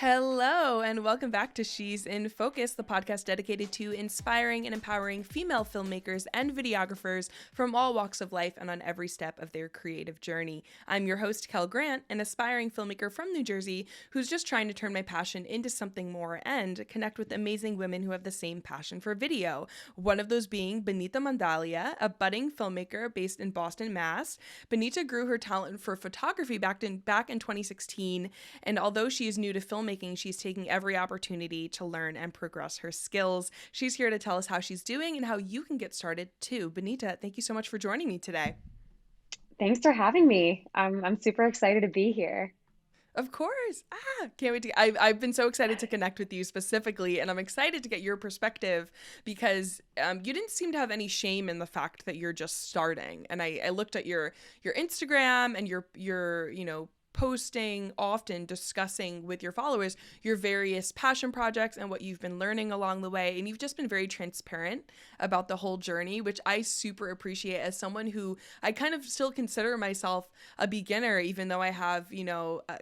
Hello, and welcome back to She's in Focus, the podcast dedicated to inspiring and empowering female filmmakers and videographers from all walks of life and on every step of their creative journey. I'm your host, Kel Grant, an aspiring filmmaker from New Jersey who's just trying to turn my passion into something more and connect with amazing women who have the same passion for video. One of those being Binita Mandalia, a budding filmmaker based in Boston, Mass. Binita grew her talent for photography back in 2016, and although she is new to filmmaking, she's taking every opportunity to learn and progress her skills. She's here to tell us how she's doing and how you can get started too. Binita, thank you so much for joining me today. Thanks for having me. I'm super excited to be here. Of course. Can't wait to. I've been so excited to connect with you specifically, and I'm excited to get your perspective because you didn't seem to have any shame in the fact that you're just starting. And I looked at your Instagram and your posting often, discussing with your followers your various passion projects and what you've been learning along the way, and you've just been very transparent about the whole journey, which I super appreciate as someone who I kind of still consider myself a beginner, even though I have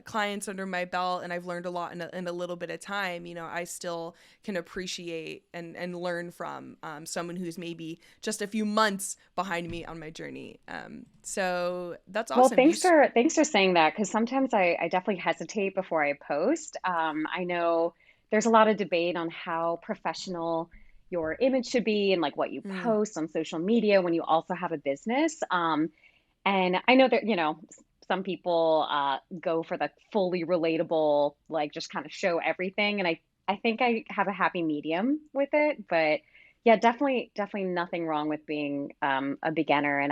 clients under my belt and I've learned a lot in a little bit of time. I still can appreciate and learn from someone who's maybe just a few months behind me on my journey. So that's Well, awesome. thanks for saying that because sometimes I definitely hesitate before I post. I know there's a lot of debate on how professional your image should be and like what you Mm, post on social media when you also have a business. And I know that, some people go for the fully relatable, like just kind of show everything. And I think I have a happy medium with it. But yeah, definitely nothing wrong with being a beginner. And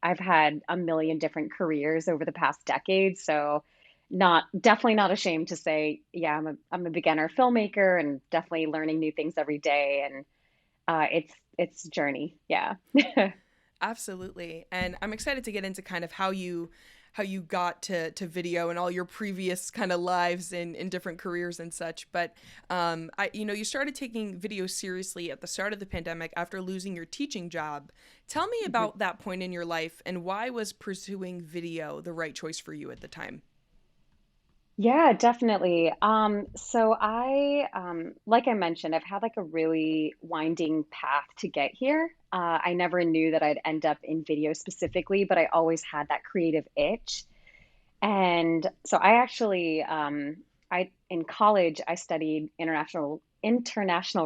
I've had a million different careers over the past decade. So not definitely not ashamed to say, yeah, I'm a beginner filmmaker and definitely learning new things every day. And it's a journey. Yeah. absolutely. And I'm excited to get into kind of how you got to video and all your previous kind of lives in different careers and such. But you started taking video seriously at the start of the pandemic after losing your teaching job. Tell me about that point in your life and why was pursuing video the right choice for you at the time? Yeah, definitely. Like I mentioned, I've had like a really winding path to get here. I never knew that I'd end up in video specifically, but I always had that creative itch. And so in college, I studied international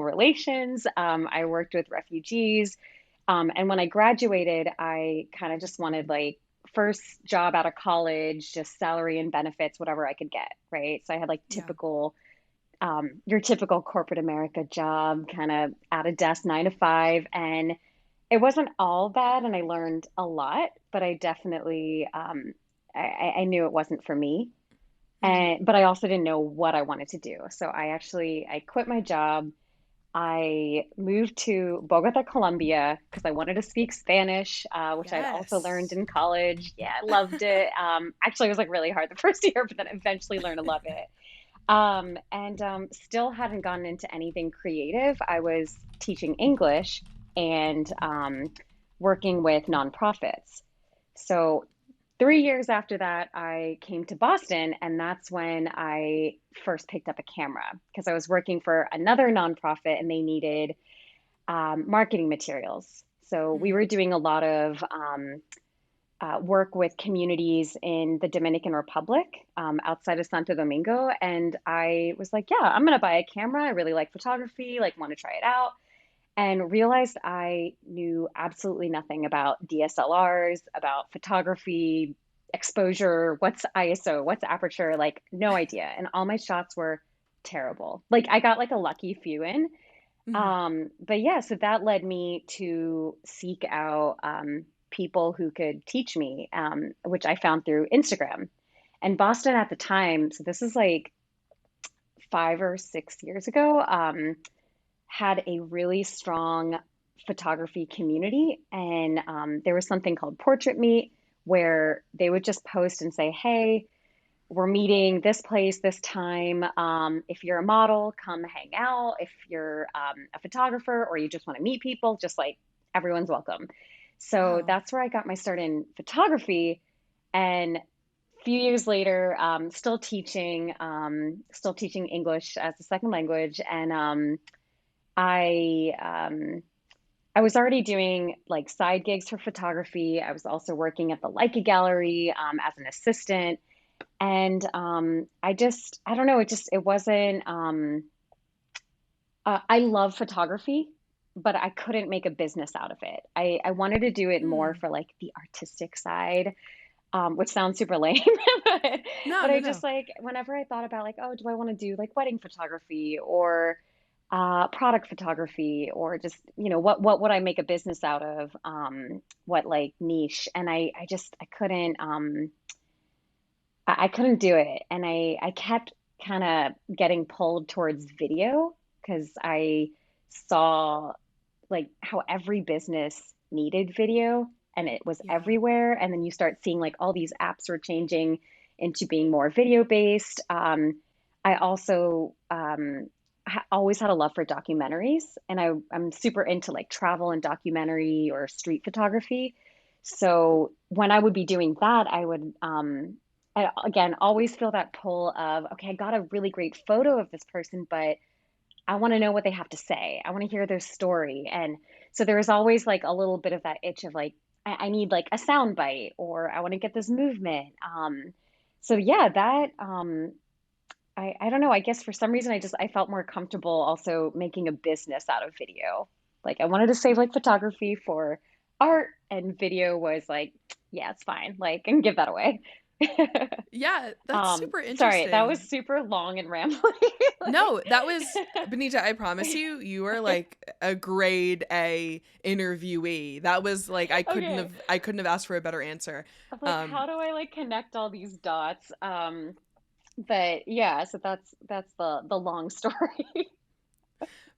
relations. I worked with refugees. And when I graduated, I kind of just wanted like first job out of college, just salary and benefits, whatever I could get, right? So I had like Yeah. your typical corporate America job, kind of at a desk 9 to 5. And it wasn't all bad, and I learned a lot, but I definitely, I knew it wasn't for me. Mm-hmm. But I also didn't know what I wanted to do. So I quit my job. I moved to Bogota, Colombia, because I wanted to speak Spanish, which I'd also learned Yes. in college. Yeah, I loved it. Actually, it was like really hard the first year, but then eventually learned to love it. And Still hadn't gotten into anything creative. I was teaching English and working with nonprofits. So 3 years after that, I came to Boston, and that's when I first picked up a camera because I was working for another nonprofit and they needed marketing materials. So we Mm, were doing a lot of work with communities in the Dominican Republic outside of Santo Domingo. And I was like, yeah, I'm going to buy a camera. I really like photography, like, want to try it out. And realized I knew absolutely nothing about DSLRs, about photography, exposure, what's ISO, what's aperture, like, no idea. And all my shots were terrible. Like, I got like a lucky few in. mm-hmm. But yeah, so that led me to seek out people who could teach me, which I found through Instagram. And Boston at the time, so this is like 5 or 6 years ago, had a really strong photography community. And there was something called Portrait Meet where they would just post and say, hey, we're meeting this place, this time. If you're a model, come hang out. If you're a photographer or you just want to meet people, just like everyone's welcome. So Wow. that's where I got my start in photography. And few years later, still teaching English as a second language, and I I was already doing like side gigs for photography. I was also working at the Leica Gallery as an assistant, and I don't know, it wasn't. I love photography, but I couldn't make a business out of it. I wanted to do it more Hmm. for like the artistic side, which sounds super lame, but, No, but no, I no. just like, whenever I thought about like, oh, do I want to do like wedding photography or product photography, or just, what would I make a business out of? What like niche? And I just, I couldn't do it. And I kept kind of getting pulled towards video because I saw like how every business needed video and it was Yeah. everywhere. And then you start seeing like all these apps are changing into being more video based. I also always had a love for documentaries, and I'm super into like travel and documentary or street photography. So when I would be doing that, I would I, again always feel that pull of, okay, I got a really great photo of this person, but I want to know what they have to say. I want to hear their story. And so there was always like a little bit of that itch of like, I need like a sound bite, or I want to get this movement. So yeah, that I don't know. I guess for some reason I felt more comfortable also making a business out of video. Like I wanted to save like photography for art, and video was like, yeah, it's fine. Like, and give that away. Yeah, that's super Sorry, that was interesting. super long and rambling. No, that was Like, Benita, I promise you, you are like a grade A interviewee. That was like okay. I couldn't have asked for a better answer. I'm like, Um how do I like connect all these dots? But yeah, so that's the long story.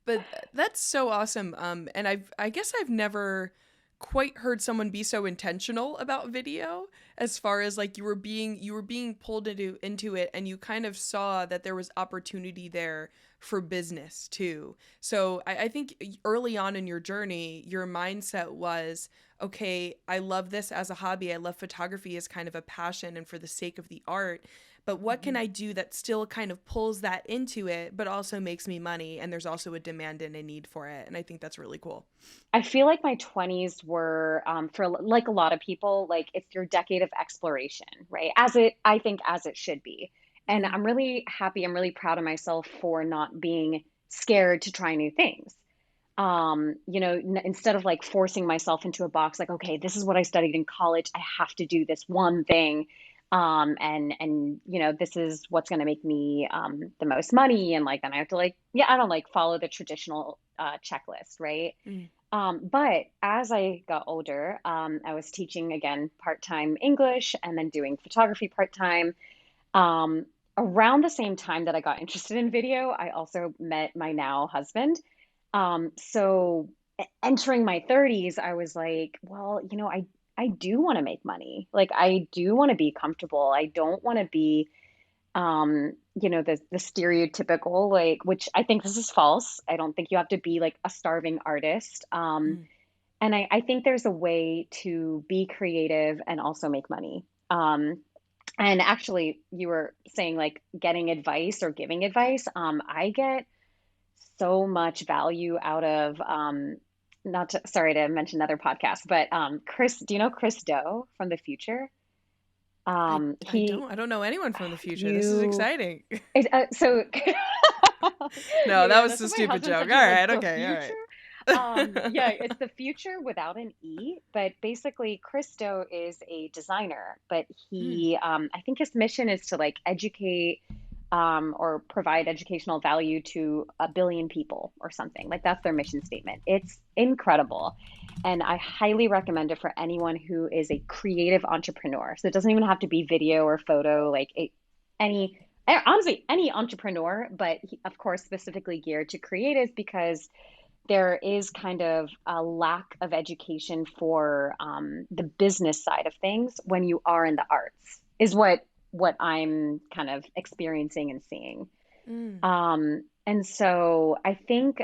but that's so awesome. And I guess I've never quite heard someone be so intentional about video, as far as like you were being pulled into it, and you kind of saw that there was opportunity there for business too. So I think early on in your journey, your mindset was, okay, I love this as a hobby. I love photography as kind of a passion and for the sake of the art. But what can Mhm. I do that still kind of pulls that into it, but also makes me money? And there's also a demand and a need for it. And I think that's really cool. I feel like my 20s were, for like a lot of people, like it's your decade of exploration, right? I think as it should be. And Mm-hmm. I'm really happy, I'm really proud of myself for not being scared to try new things. Instead of like forcing myself into a box, like, okay, this is what I studied in college. I have to do this one thing. This is what's going to make me the most money. And like, then I have to like, yeah, I don't like follow the traditional checklist, right? Mm. But as I got older, I was teaching again part-time English and then doing photography part-time. Um, Around the same time that I got interested in video, I also met my now husband. So entering my 30s, I was like, well, I do want to make money. Like I do want to be comfortable. I don't want to be the stereotypical, like, which I think this is false. I don't think you have to be like a starving artist. Mm. And I think there's a way to be creative and also make money. And actually, you were saying like getting advice or giving advice. I get so much value out of not to, sorry to mention another podcast, but Chris, do you know Chris Do from the future? He I don't know anyone from the future. This is you exciting. so No, that yeah, was that's a what my stupid husband joke. said All to me, like right, the okay, future. Yeah, it's the future without an E, but basically Christo is a designer, but Mm. I think his mission is to like educate or provide educational value to a billion people or something. Like that's their mission statement. It's incredible. And I highly recommend it for anyone who is a creative entrepreneur. So it doesn't even have to be video or photo, like any, honestly, any entrepreneur, but of course, specifically geared to creatives because there is kind of a lack of education for the business side of things when you are in the arts, is what I'm kind of experiencing and seeing. Mm. And so I think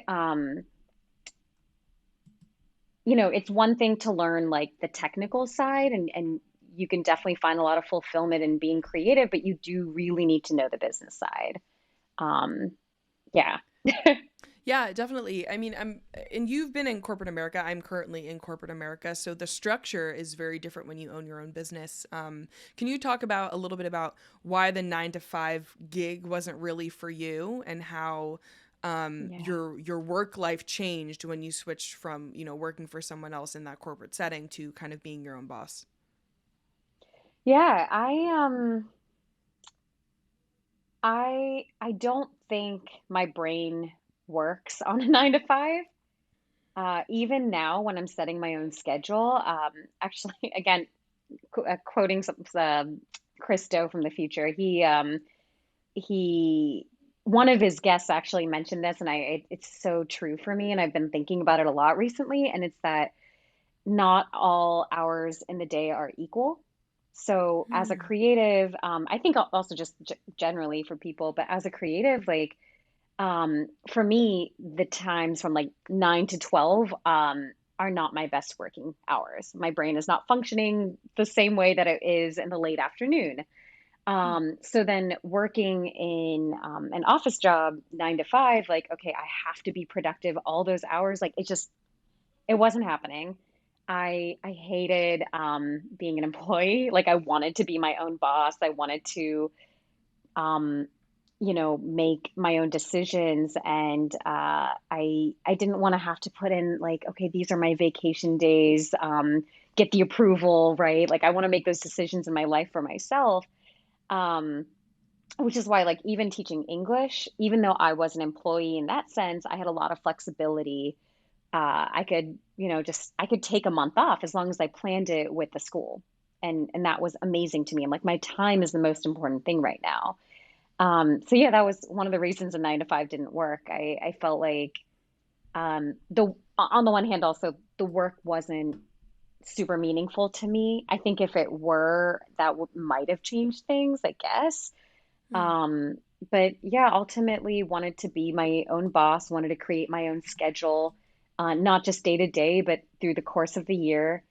it's one thing to learn like the technical side, and you can definitely find a lot of fulfillment in being creative, but you do really need to know the business side. Um, yeah. Yeah, definitely. I mean, and you've been in corporate America. I'm currently in corporate America, so the structure is very different when you own your own business. Can you talk about a little bit about why the 9 to 5 gig wasn't really for you, and how Yeah. your work life changed when you switched from working for someone else in that corporate setting to kind of being your own boss? Yeah, I don't think my brain works on a 9 to 5. Even now, when I'm setting my own schedule, actually, again, quoting Christo from the future, he one of his guests actually mentioned this, and it's so true for me, and I've been thinking about it a lot recently, and it's that not all hours in the day are equal. So as a Hmm. creative, I think also just generally for people, but as a creative, like for me, the times from like 9 to 12 are not my best working hours. My brain is not functioning the same way that it is in the late afternoon. So then working in an office job, 9 to 5, like, okay, I have to be productive all those hours. Like it wasn't happening. I hated being an employee. Like I wanted to be my own boss. I wanted to um, make my own decisions. And I didn't want to have to put in like, okay, these are my vacation days, get the approval, right? Like I want to make those decisions in my life for myself. Um, which is why, like, even teaching English, even though I was an employee in that sense, I had a lot of flexibility. I could, just I could take a month off as long as I planned it with the school. And that was amazing to me. I'm like, my time is the most important thing right now. So yeah, that was one of the reasons a 9 to 5 didn't work. I felt like the on the one hand, also the work wasn't super meaningful to me. I think if it were, that might have changed things, I guess. Hmm. Um, but yeah, ultimately wanted to be my own boss, wanted to create my own schedule, not just day to day, but through the course of the year.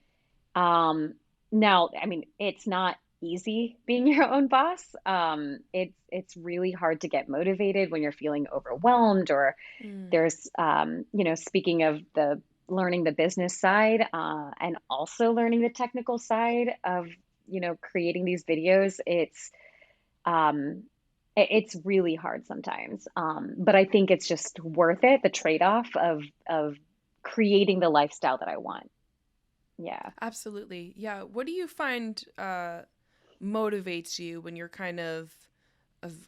Um, Now, I mean, it's not easy being your own boss. It's really hard to get motivated when you're feeling overwhelmed, or Hmm. there's, speaking of the learning the business side, and also learning the technical side of, creating these videos. Um, it's really hard sometimes. But I think it's just worth it, the trade-off of creating the lifestyle that I want. Yeah. Absolutely. Yeah. What do you find motivates you when you're kind of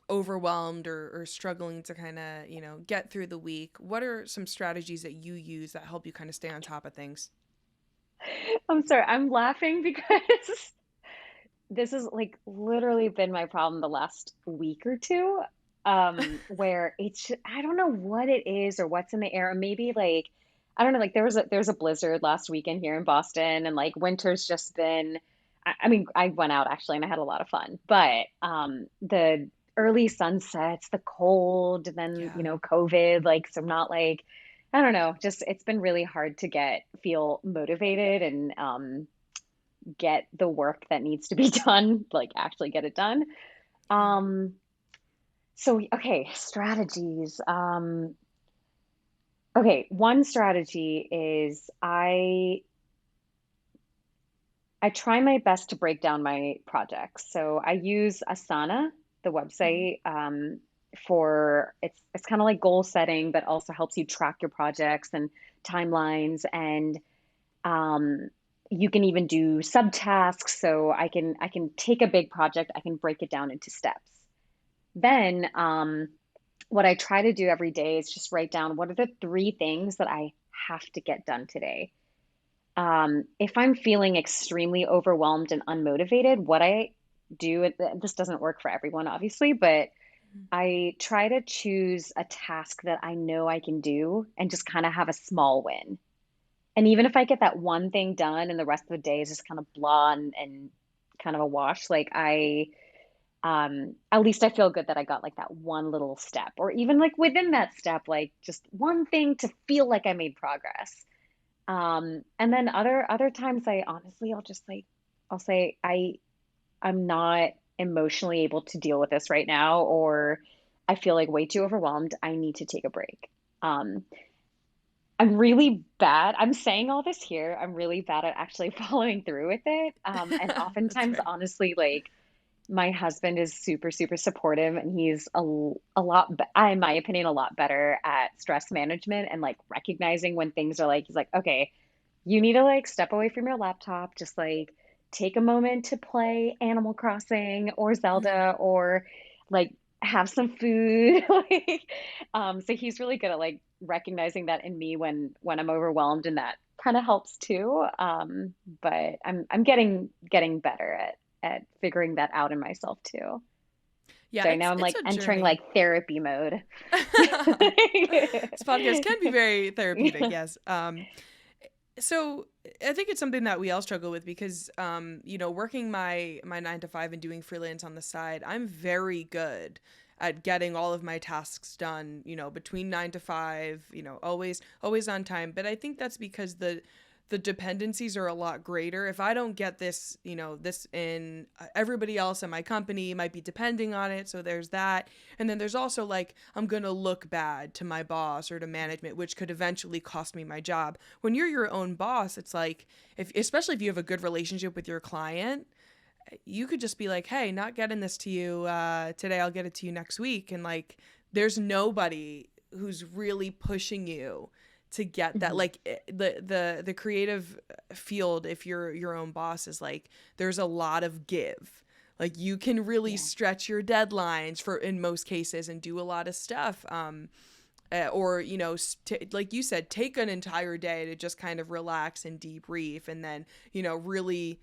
overwhelmed or struggling to kind of get through the week? What are some strategies that you use that help you kind of stay on top of things? I'm sorry, I'm laughing because this has like literally been my problem the last week or two. Where I don't know what it is or what's in the air. Maybe like I don't know, like there was a blizzard last weekend here in Boston, and like winter's just been I mean, I went out actually and I had a lot of fun, but the early sunsets, the cold, and then, Yeah. COVID, like so I'm not like I don't know, just it's been really hard to feel motivated and get the work that needs to be done, like actually get it done. Yeah. Um, so okay, strategies. Okay, one strategy is I try my best to break down my projects. So I use Asana, the Hmm. website, for it's kind of like goal setting, but also helps you track your projects and timelines. And Um, you can even do subtasks. So I can take a big project, I can break it down into steps. Then what I try to do every day is just write down what are the 3 things that I have to get done today. If I'm feeling extremely overwhelmed and unmotivated, what I do, this doesn't work for everyone, obviously, but I try to choose a task that I know I can do and just kind of have a small win. And even if I get that one thing done and the rest of the day is just kind of blah and kind of a wash, like at least I feel good that I got like that one little step, or even like within that step, like just one thing to feel like I made progress. And then other times I honestly I'll just like I'll say I'm not emotionally able to deal with this right now, or I feel like way too overwhelmed. I need to take a break. Um, I'm really bad. I'm saying all this here. I'm really bad at actually following through with it. And That's oftentimes, fair. honestly, like my husband is super, super supportive, and he's a lot, in my opinion, a lot better at stress management and like recognizing when things are like, he's like, okay, you need to like step away from your laptop, just like take a moment to play Animal Crossing or Mhm. Zelda or like have some food. Like, so he's really good at like recognizing that in me when I'm overwhelmed, and that kind of helps too. But I'm getting better at figuring that out in myself too. Yeah, So now I'm it's like a entering journey. like therapy mode. This podcast can be very therapeutic, yes. So I think it's something that we all struggle with because, working my 9 to 5 and doing freelance on the side, I'm very good at getting all of my tasks done, between 9 to 5, always on time. But I think that's because the dependencies are a lot greater. If I don't get this, this in, everybody else in my company might be depending on it. So there's that. And then there's also like, I'm going to look bad to my boss or to management, which could eventually cost me my job. When you're your own boss, it's like, especially if you have a good relationship with your client, you could just be like, hey, not getting this to you today. I'll get it to you next week. And like, there's nobody who's really pushing you to get that. Mhm. Like the creative field, if you're your own boss, is like there's a lot of give. Like you can really Yeah. stretch your deadlines for in most cases and do a lot of stuff. Or like you said, take an entire day to just kind of relax and debrief, and then really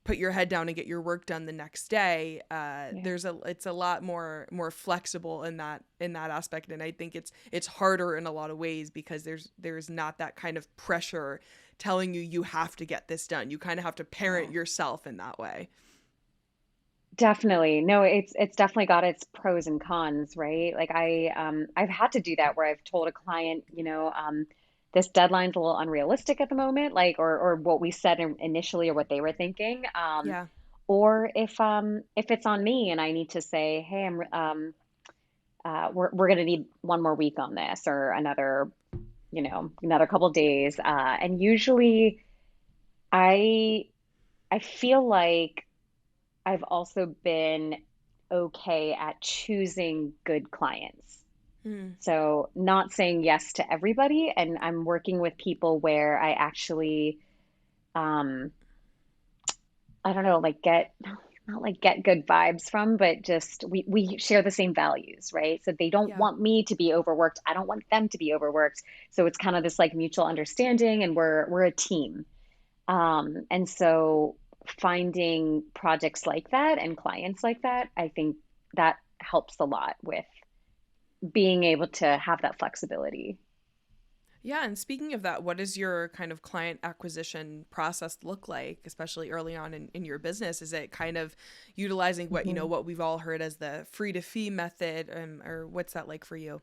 put your head down and get your work done the next day. Yeah. It's a lot more flexible in that aspect, and I think it's harder in a lot of ways because there's not that kind of pressure telling you have to get this done. You kind of have to parent Yeah. yourself in that way. Definitely. No, it's definitely got its pros and cons, right? Like I've had to do that where I've told a client, this deadline's a little unrealistic at the moment, like or what we said initially or what they were thinking. Yeah. Or if it's on me and I need to say, hey, we're gonna need one more week on this or another couple days. And usually I I feel like I've also been okay at choosing good clients. Mm. So, not saying yes to everybody. And I'm working with people where I actually, um, I don't know, like not like get good vibes from, but just we share the same values, right? So they don't Yeah. want me to be overworked. I don't want them to be overworked. So it's kind of this like mutual understanding, and we're a team. And so finding projects like that and clients like that, I think that helps a lot with being able to have that flexibility. Yeah, and speaking of that, what does your kind of client acquisition process look like, especially early on in your business? Is it kind of utilizing Mhm. what we've all heard as the free to fee method, or what's that like for you?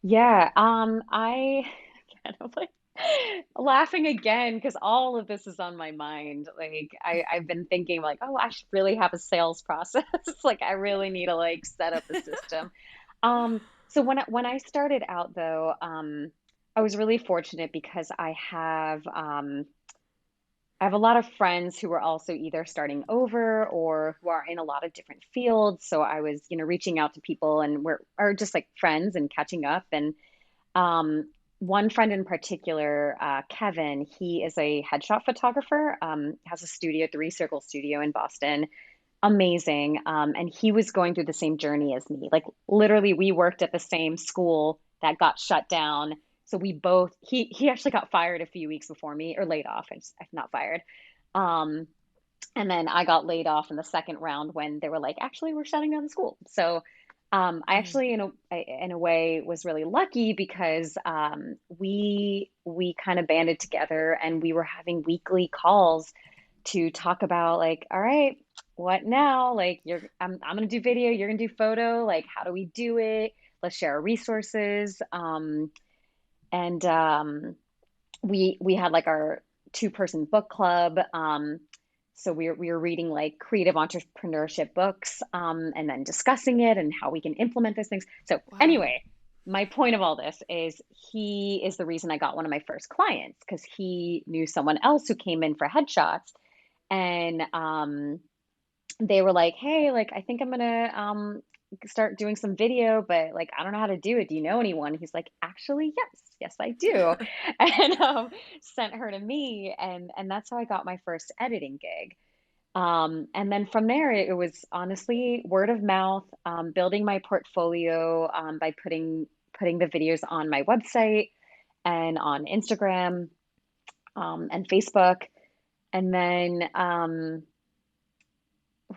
Yeah, I kind of like laughing again because all of this is on my mind. Like I've been thinking like, oh, I should really have a sales process. Like I really need to like set up a system. So when I started out though, I was really fortunate because I have a lot of friends who are also either starting over or who are in a lot of different fields. So I was, reaching out to people and we're are just like friends and catching up. And one friend in particular, Kevin, he is a headshot photographer, has a studio, Three Circle Studio in Boston. Amazing. And he was going through the same journey as me. Like literally, we worked at the same school that got shut down. So we both he actually got fired a few weeks before me, or laid off. I'm not fired. Um, and then I got laid off in the second round when they were like, actually, we're shutting down the school. So I Mm. actually, in a way, was really lucky because we kind of banded together and we were having weekly calls to talk about like, all right, what now? Like, I'm gonna do video, you're gonna do photo. Like, how do we do it? Let's share our resources. And we had like our two-person book club. So we're reading like creative entrepreneurship books, and then discussing it and how we can implement those things. So Wow. anyway, my point of all this is he is the reason I got one of my first clients because he knew someone else who came in for headshots, and they were like, "Hey, like I think I'm gonna start doing some video, but like I don't know how to do it. Do you know anyone?" He's like, "Actually, yes, I do," and sent her to me, and that's how I got my first editing gig. And then from there, it was honestly word of mouth, building my portfolio by putting the videos on my website and on Instagram, and Facebook, and then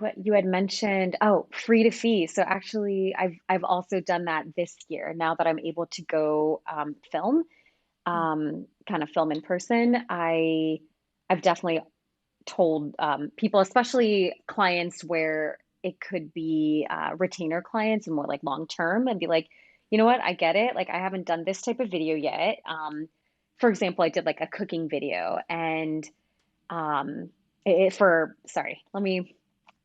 what you had mentioned, oh, free to fee. So actually, I've also done that this year. Now that I'm able to go film, kind of film in person, I've definitely told people, especially clients where it could be retainer clients and more like long term, and be like, you know what, I get it. Like I haven't done this type of video yet. For example, I did like a cooking video, and for sorry, let me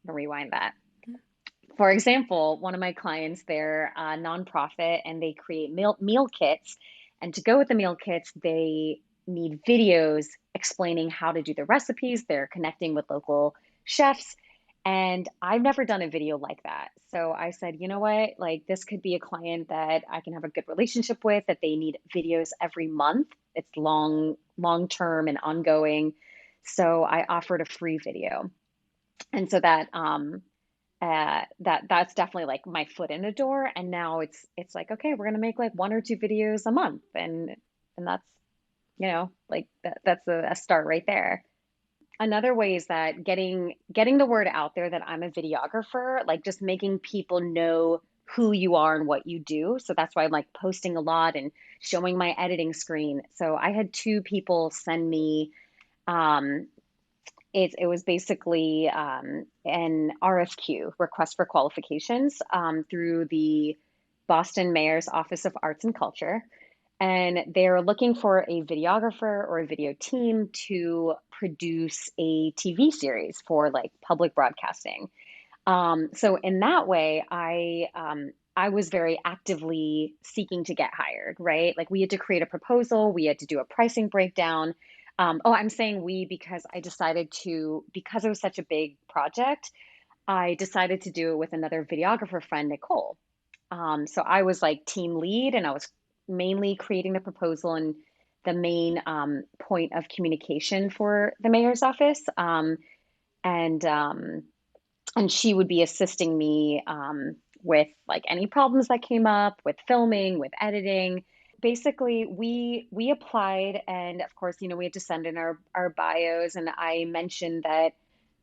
rewind that. For example, one of my clients, they're a nonprofit and they create meal kits. And to go with the meal kits, they need videos explaining how to do the recipes. They're connecting with local chefs. And I've never done a video like that. So I said, you know what? Like, this could be a client that I can have a good relationship with, that they need videos every month. It's long term and ongoing. So I offered a free video. And so that's definitely like my foot in the door, and now it's like, okay, we're gonna make like one or two videos a month, and that's, like that's a start right there. Another way is that getting the word out there that I'm a videographer, like just making people know who you are and what you do. So that's why I'm like posting a lot and showing my editing screen. So I had two people send me, um, it was basically an RFQ, request for qualifications, through the Boston Mayor's Office of Arts and Culture. And they're looking for a videographer or a video team to produce a TV series for like public broadcasting. So in that way, I was very actively seeking to get hired, right? Like we had to create a proposal, we had to do a pricing breakdown. Oh, I'm saying we because because it was such a big project, I decided to do it with another videographer friend, Nicole. So I was like team lead, and I was mainly creating the proposal and the main point of communication for the mayor's office. And and she would be assisting me with like any problems that came up with filming, with editing. Basically, we applied, and of course, we had to send in our bios. And I mentioned that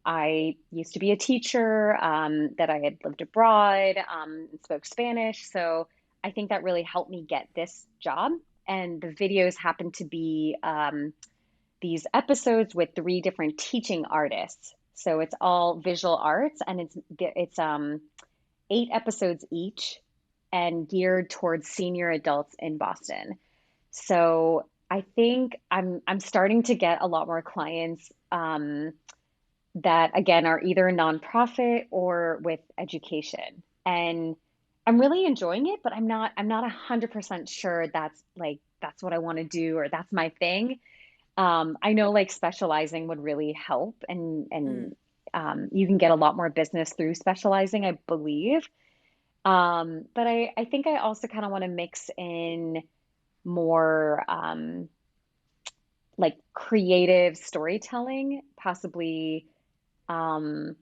I used to be a teacher, that I had lived abroad, and spoke Spanish. So I think that really helped me get this job. And the videos happened to be these episodes with three different teaching artists. So it's all visual arts, and it's 8 episodes each, and geared towards senior adults in Boston. So I think I'm starting to get a lot more clients, that again are either nonprofit or with education, and I'm really enjoying it. But I'm not 100% sure that's what I want to do, or that's my thing. I know like specializing would really help, and you can get a lot more business through specializing, I believe. But I think I also kind of want to mix in more like creative storytelling, possibly. Um,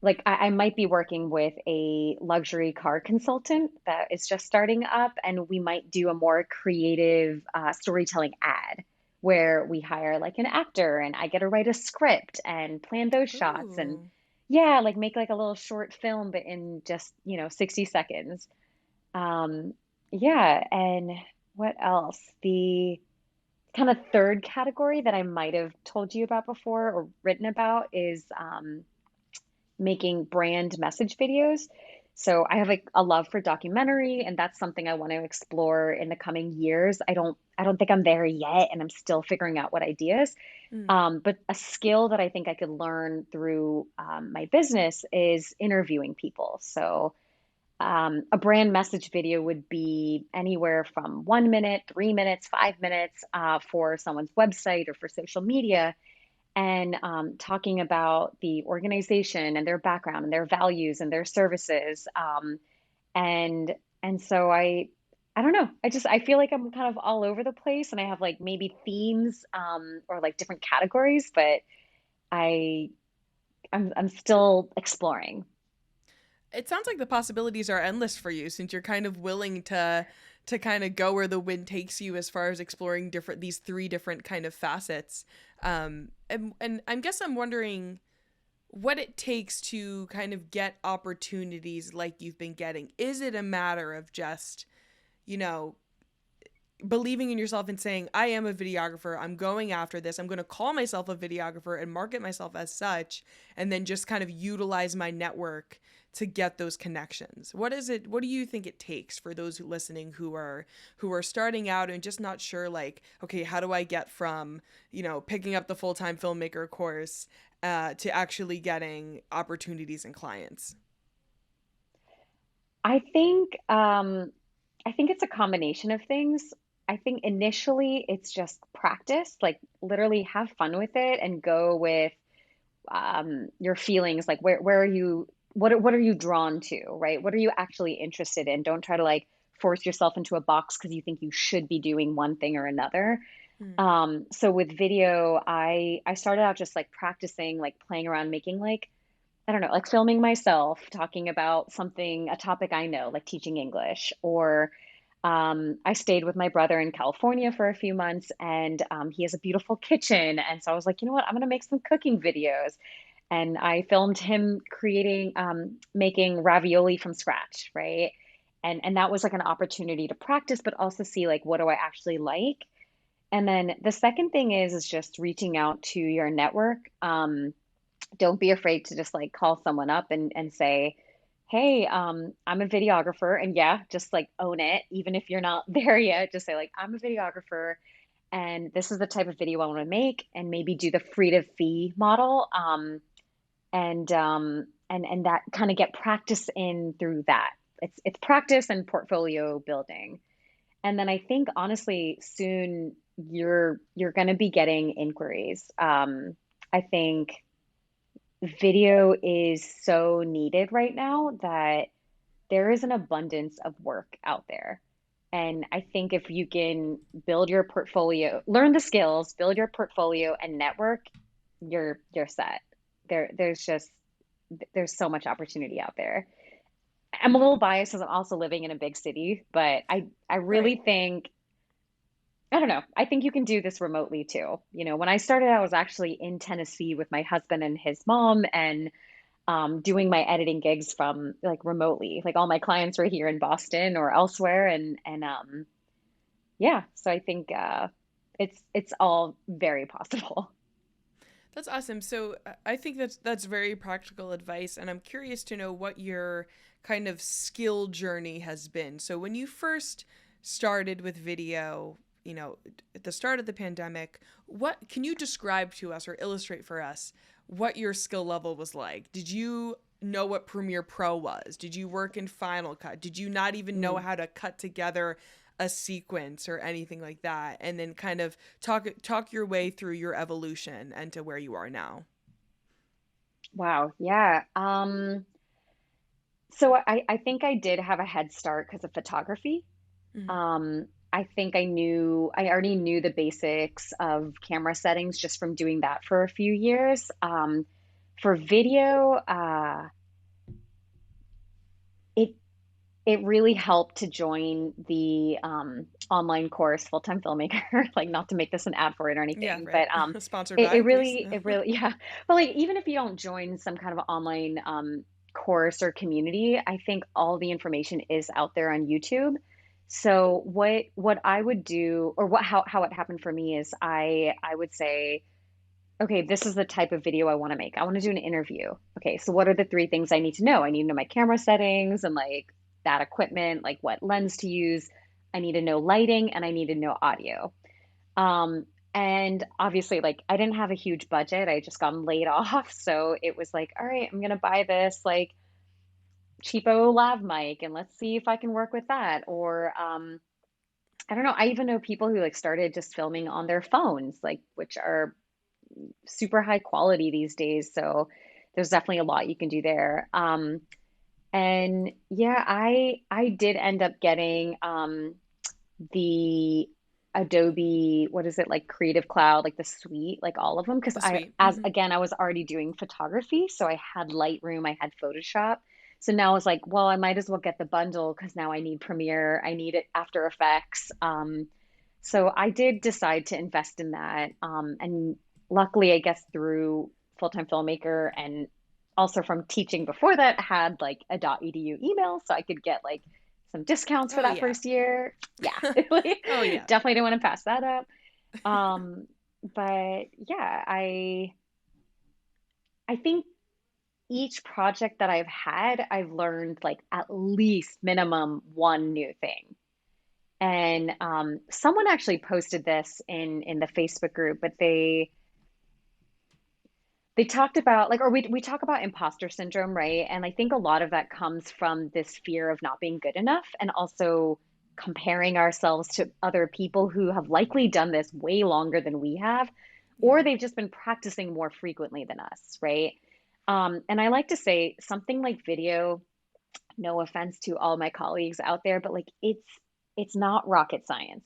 like I might be working with a luxury car consultant that is just starting up, and we might do a more creative storytelling ad where we hire like an actor, and I get to write a script and plan those shots, and Ooh. yeah, like make like a little short film, but in just 60 seconds. Um, yeah, and what else? The kind of third category that I might have told you about before or written about is making brand message videos. So I have like a love for documentary, and that's something I want to explore in the coming years. I don't think I'm there yet, and I'm still figuring out what ideas. Mm. But a skill that I think I could learn through my business is interviewing people. So a brand message video would be anywhere from 1 minute, 3 minutes, 5 minutes for someone's website or for social media, and talking about the organization and their background and their values and their services. And and so I don't know. I feel like I'm kind of all over the place, and I have like maybe themes or like different categories, but I I'm still exploring. It sounds like the possibilities are endless for you since you're kind of willing to kind of go where the wind takes you as far as exploring different these three different kind of facets. And I guess I'm wondering what it takes to kind of get opportunities like you've been getting. Is it a matter of just, you know, believing in yourself and saying, I am a videographer, I'm going after this, I'm going to call myself a videographer and market myself as such, and then just kind of utilize my network to get those connections? What do you think it takes for those listening who are starting out and just not sure, like, okay, how do I get from, picking up the full-time filmmaker course to actually getting opportunities and clients? I think I think it's a combination of things. I think initially it's just practice, like literally have fun with it and go with your feelings. Like where are you? What are you drawn to? Right? What are you actually interested in? Don't try to like force yourself into a box because you think you should be doing one thing or another. Mm. So with video, I started out just like practicing, like playing around, making like I don't know, like filming myself talking about something, a topic I know, like teaching English. Or I stayed with my brother in California for a few months, and he has a beautiful kitchen. And so I was like, you know what, I'm going to make some cooking videos. And I filmed him creating, making ravioli from scratch, right? And that was like an opportunity to practice, but also see like, what do I actually like? And then the second thing is just reaching out to your network. Don't be afraid to just like call someone up and say, hey, I'm a videographer. And yeah, just like own it. Even if you're not there yet, just say like, I'm a videographer and this is the type of video I want to make, and maybe do the free to fee model. And that kind of get practice in through that. It's practice and portfolio building. And then I think honestly, soon you're going to be getting inquiries. I think video is so needed right now that there is an abundance of work out there. And I think if you can build your portfolio, learn the skills, build your portfolio and network, you're set. There's so much opportunity out there. I'm a little biased because I'm also living in a big city, but I really Right. think I don't know. I think you can do this remotely too. When I started, I was actually in Tennessee with my husband and his mom, and doing my editing gigs from like remotely. Like all my clients were here in Boston or elsewhere, and yeah. So I think it's all very possible. That's awesome. So I think that's very practical advice, and I'm curious to know what your kind of skill journey has been. So when you first started with video, at the start of the pandemic, what can you describe to us or illustrate for us what your skill level was like? Did you know what Premiere Pro was? Did you work in Final Cut? Did you not even know Mm, how to cut together a sequence or anything like that? And then kind of talk your way through your evolution and to where you are now. wow. Yeah. So I think I did have a head start because of photography. Mm-hmm. I think I already knew the basics of camera settings just from doing that for a few years. For video, it it really helped to join the online course full-time filmmaker. Like, not to make this an ad for it or Yeah, anything, right. but Sponsored it, by, it please. really it really yeah. But like, even if you don't join some kind of online course or community, I think all the information is out there on YouTube. So what I would do, or how it happened for me, is I would say okay, this is the type of video I want to make. I want to do an interview. Okay, so what are the three things I need to know? I need to know my camera settings and like that equipment, like what lens to use. I need to know lighting and I need to know audio. Um, and obviously, like I didn't have a huge budget. I had just gotten laid off. So it was like, all right, I'm gonna buy this like cheapo lav mic and let's see if I can work with that. Or I don't know. I even know people who like started just filming on their phones, like which are super high quality these days. So there's definitely a lot you can do there. And yeah, I did end up getting the Adobe, what is it, like Creative Cloud, like the suite, like all of them, because The I, suite. as again, I was already doing photography, so I had Lightroom, I had Photoshop. So now I was like, well, I might as well get the bundle because now I need Premiere, I need it After Effects. So I did decide to invest in that. And luckily, I guess through Full-Time Filmmaker and also from teaching before that, I had like a .edu email, so I could get like some discounts for Oh that yeah. first year. Yeah, Oh yeah. definitely didn't want to pass that up. Um, but yeah, I think each project that I've had, I've learned like at least minimum one new thing. And someone actually posted this in the Facebook group, but they talked about like, or we talk about imposter syndrome, right? And I think a lot of that comes from this fear of not being good enough and also comparing ourselves to other people who have likely done this way longer than we have, or Yeah. they've just been practicing more frequently than us, right? And I like to say something like video, no offense to all my colleagues out there, but like it's not rocket science.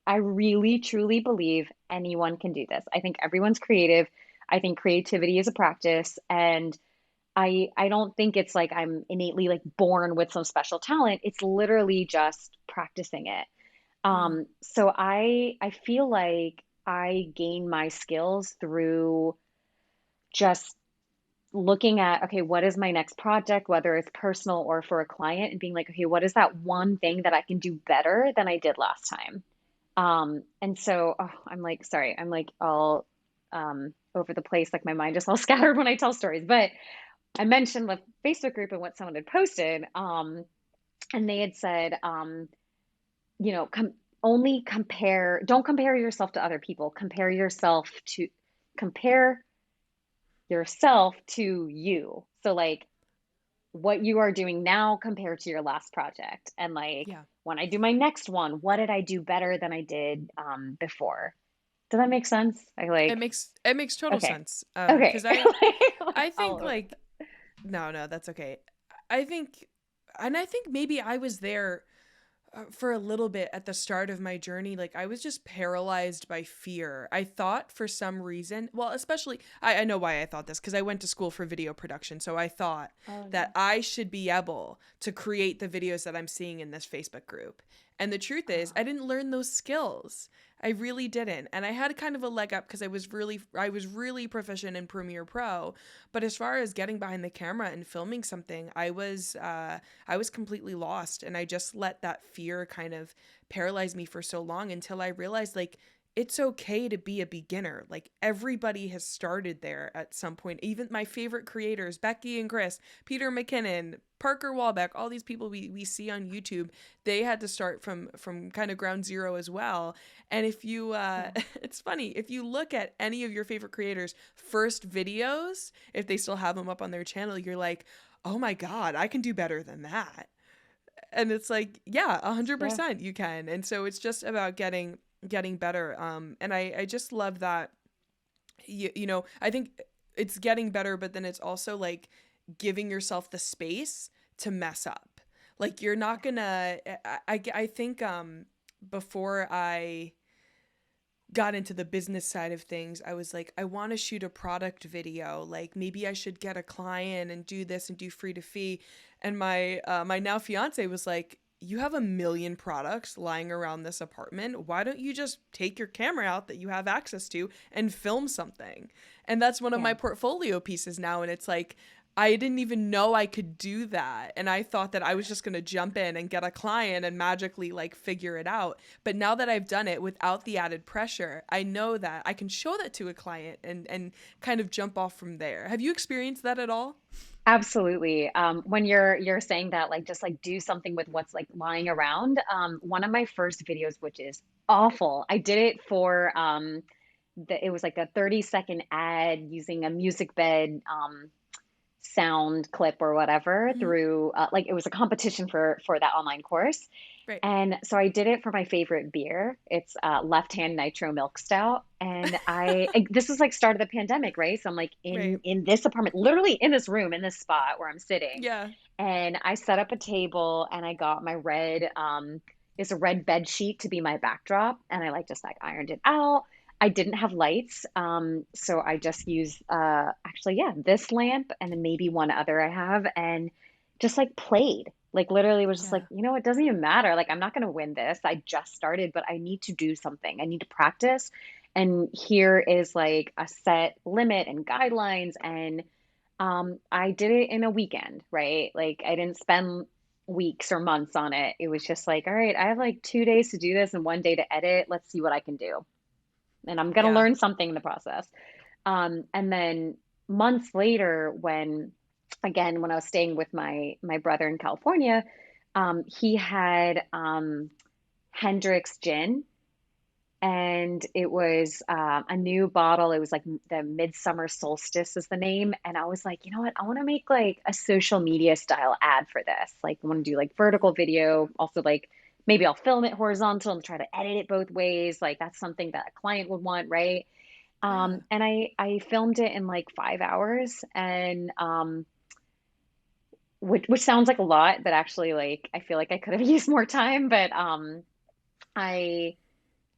I really truly believe anyone can do this. I think everyone's creative. I think creativity is a practice and I don't think it's like I'm innately like born with some special talent. It's literally just practicing it. Mm. So I feel like I gain my skills through just looking at, okay, what is my next project, whether it's personal or for a client, and being like, okay, what is that one thing that I can do better than I did last time? And so I'm like, sorry, I'm like all over the place, like my mind is all scattered when I tell stories. But I mentioned the Facebook group and what someone had posted, and they had said, you know, only compare, don't compare yourself to other people. Compare yourself to you. So like what you are doing now compared to your last project. And like Yeah. when I do my next one, what did I do better than I did before? Does that make sense? I like, It makes total okay. sense. Okay. Because I All think over. like no, that's okay. I think, and I think maybe I was there for a little bit at the start of my journey. Like I was just paralyzed by fear. I thought for some reason, well, especially I know why I thought this because I went to school for video production. So I thought Oh that yeah. I should be able to create the videos that I'm seeing in this Facebook group. And the truth is, I didn't learn those skills. I really didn't. And I had kind of a leg up because I was really proficient in Premiere Pro, but as far as getting behind the camera and filming something, I was completely lost, and I just let that fear kind of paralyze me for so long until I realized like it's okay to be a beginner. Like everybody has started there at some point. Even my favorite creators, Becky and Chris, Peter McKinnon, Parker Walbeck, all these people we see on YouTube, they had to start from kind of ground zero as well. And if you Yeah. it's funny, if you look at any of your favorite creators' first videos, if they still have them up on their channel, you're like, oh my God, I can do better than that. And it's like, yeah, Yeah. 100% you can. And so it's just about getting better. And I just love that, you know, I think it's getting better, but then it's also like giving yourself the space to mess up. Like you're not gonna, I think, before I got into the business side of things, I was like, I want to shoot a product video. Like maybe I should get a client and do this and do free to fee. And my now fiance was like, you have a million products lying around this apartment. Why don't you just take your camera out that you have access to and film something? And that's one of Yeah. my portfolio pieces now. And it's like, I didn't even know I could do that. And I thought that I was just going to jump in and get a client and magically like figure it out. But now that I've done it without the added pressure, I know that I can show that to a client and kind of jump off from there. Have you experienced that at all? Absolutely. When you're saying that, like just like do something with what's like lying around. One of my first videos, which is awful, I did it for it was like a 30-second ad using a music bed sound clip or whatever Hmm. through like it was a competition for that online course. Right. And so I did it for my favorite beer. It's Left Hand Nitro Milk Stout. And this was like start of the pandemic, right? So I'm like Right. in this apartment, literally in this room, in this spot where I'm sitting. Yeah. And I set up a table and I got my it's a red bed sheet to be my backdrop. And I like just like ironed it out. I didn't have lights. So I just used actually, yeah, this lamp and then maybe one other I have and just like played. Like literally was just like, Yeah. it doesn't even matter. Like I'm not going to win this. I just started, but I need to do something. I need to practice. And here is like a set limit and guidelines. And I did it in a weekend, right? Like I didn't spend weeks or months on it. It was just like, all right, I have like 2 days to do this and one day to edit. Let's see what I can do. And I'm going to Yeah. learn something in the process. And then months later, when I was staying with my brother in California, he had Hendrick's gin, and it was a new bottle. It was like the Midsummer Solstice is the name, and I was like, you know what? I want to make like a social media style ad for this. Like, I want to do like vertical video, also like maybe I'll film it horizontal and try to edit it both ways. Like that's something that a client would want, right? Yeah. And I filmed it in like 5 hours, and which sounds like a lot, but actually, like I feel like I could have used more time. But I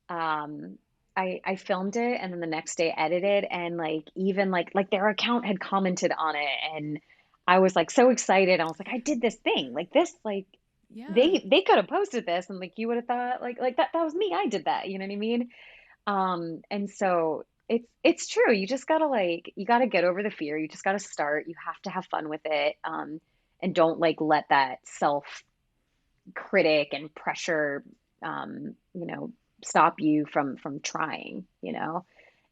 um, I filmed it, and then the next day edited, and like even like their account had commented on it, and I was like so excited. I was like, I did this thing, like this, like Yeah. they could have posted this, and like you would have thought like that was me. I did that. You know what I mean? And so it's true. You just gotta like you gotta get over the fear. You just gotta start. You have to have fun with it. And don't like let that self critic and pressure stop you from trying, you know.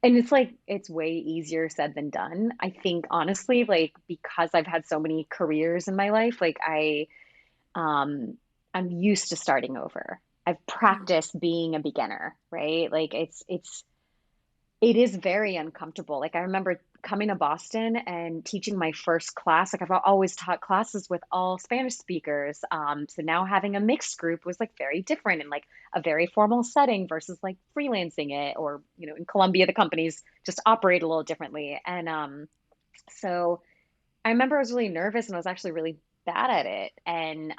And it's like it's way easier said than done. I think honestly, like because I've had so many careers in my life, like um I'm used to starting over. I've Hmm. practiced being a beginner, right? Like it is very uncomfortable. Like I remember coming to Boston and teaching my first class. Like I've always taught classes with all Spanish speakers. So now having a mixed group was like very different and like a very formal setting versus like freelancing it or, in Colombia, the companies just operate a little differently. And so I remember I was really nervous and I was actually really bad at it. And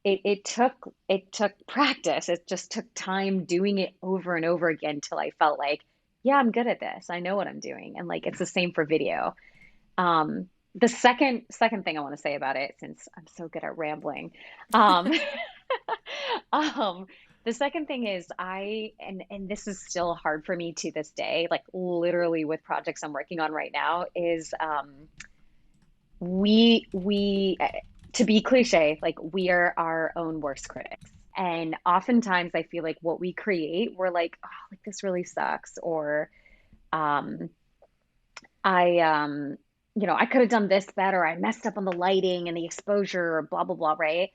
it took practice. It just took time doing it over and over again till I felt like, yeah, I'm good at this. I know what I'm doing. And like it's the same for video. The second thing I want to say about it, since I'm so good at rambling, um, um, the second thing is and this is still hard for me to this day, like literally with projects I'm working on right now, is we to be cliche, like we are our own worst critics. And oftentimes I feel like what we create, we're like, oh, like this really sucks, or um, I could have done this better. I messed up on the lighting and the exposure, or blah blah blah, right?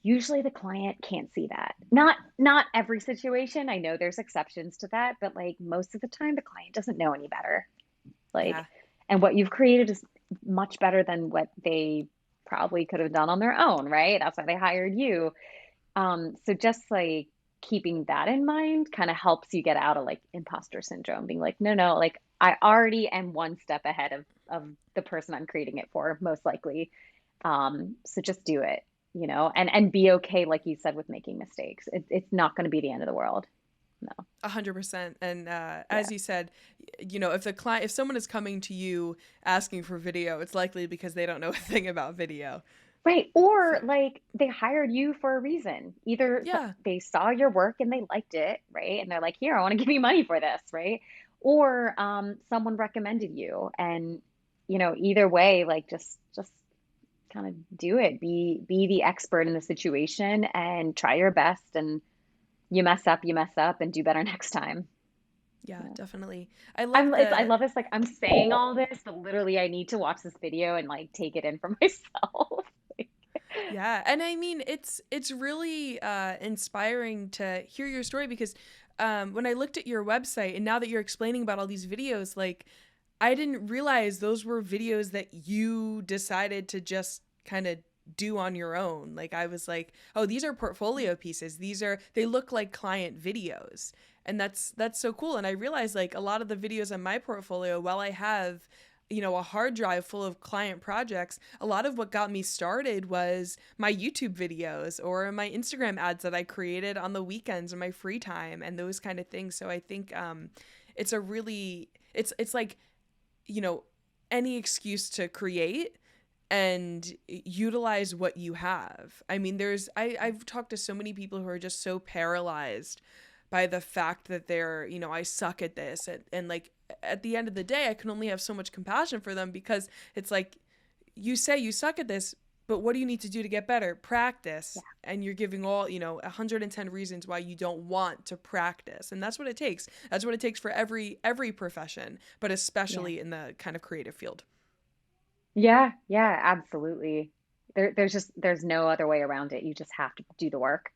Usually the client can't see that. Not every situation. I know there's exceptions to that, but like most of the time, the client doesn't know any better. Like, Yeah. and what you've created is much better than what they probably could have done on their own, right? That's why they hired you. So just like keeping that in mind kind of helps you get out of like imposter syndrome, being like, no, no, like I already am one step ahead of the person I'm creating it for, most likely. So just do it, and be okay, like you said, with making mistakes. It's not going to be the end of the world. No. 100%. And Yeah. as you said, if someone is coming to you asking for video, it's likely because they don't know a thing about video. Right. Or So, like they hired you for a reason. Either yeah. they saw your work and they liked it, right? And they're like, here, I want to give you money for this, right? Or someone recommended you. And either way, like just kind of do it. Be the expert in the situation and try your best. And you mess up, and do better next time. Yeah, Yeah. definitely. I love I the love this. Like, I'm saying all this, but literally I need to watch this video and like take it in for myself. Like, Yeah, and I mean it's really inspiring to hear your story because when I looked at your website and now that you're explaining about all these videos, like I didn't realize those were videos that you decided to just kind of do on your own. Like I was like, oh, these are portfolio pieces. They look like client videos. And that's so cool. And I realized like a lot of the videos on my portfolio, while I have a hard drive full of client projects, a lot of what got me started was my YouTube videos or my Instagram ads that I created on the weekends or my free time and those kind of things. So I think it's a really it's like you know, any excuse to create and utilize what you have. I mean, I've talked to so many people who are just so paralyzed by the fact that I suck at this. And like at the end of the day, I can only have so much compassion for them because it's like you say you suck at this, but what do you need to do to get better? Practice. And you're giving 110 reasons why you don't want to practice. And that's what it takes. That's what it takes for every profession, but yeah. especially in the kind of creative field. Yeah, yeah, absolutely. There's no other way around it. You just have to do the work.